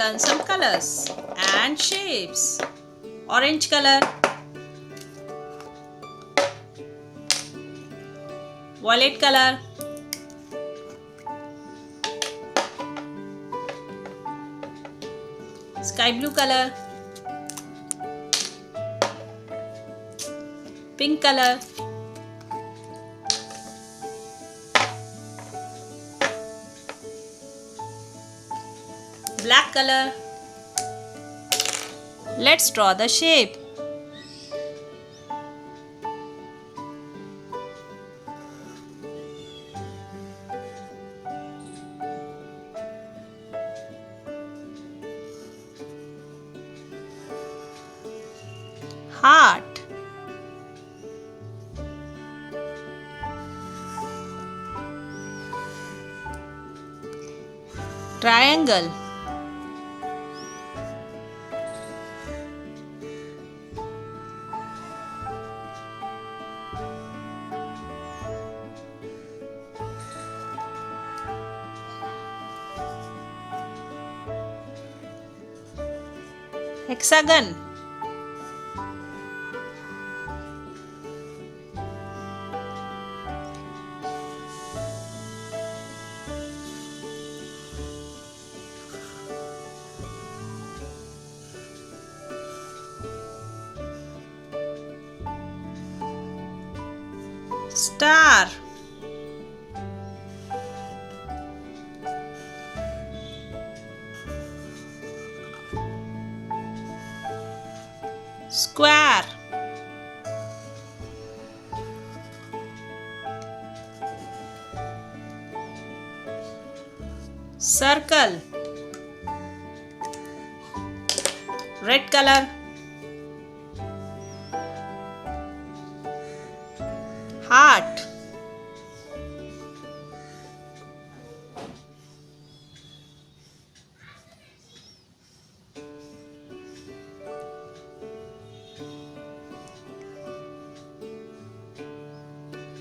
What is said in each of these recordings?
learn some colors and shapes. Orange color, violet color, sky blue color, pink color, black color. Let's draw the shape. Heart, triangle, hexagon, star, square, circle, red color, heart,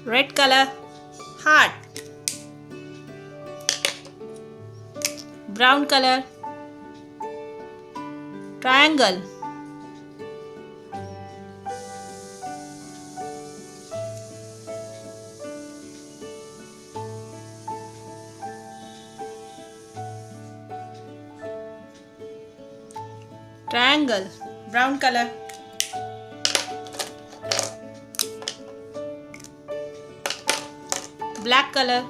red color, heart, brown color, triangle, triangle, brown color, black color,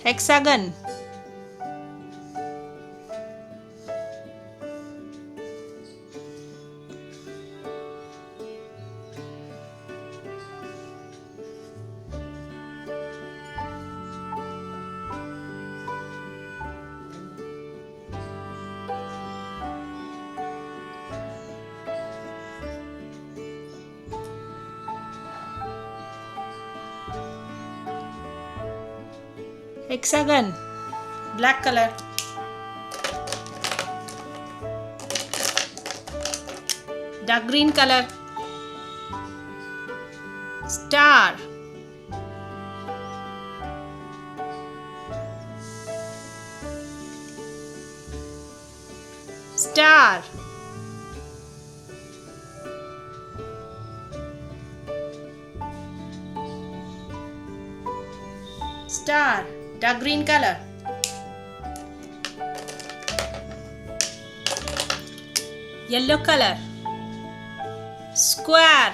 hexagon, hexagon, black color, dark green color, star, star, star, dark green color, yellow color, square,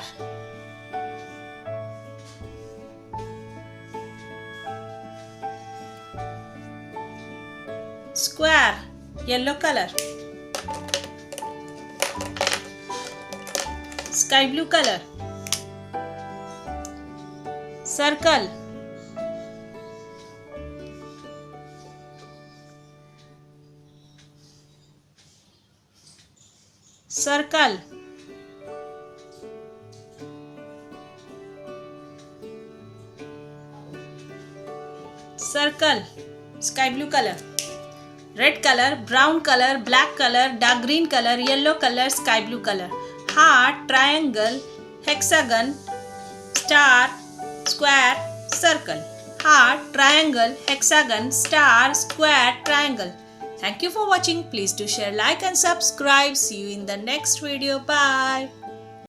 square, yellow color, sky blue color, circle, circle, circle, sky blue color, red color, brown color, black color, dark green color, yellow color, sky blue color, heart, triangle, hexagon, star, square, circle, heart, triangle, hexagon, star, square, triangle, Thank you for watching. Please do share, like and subscribe. See you in the next video. Bye.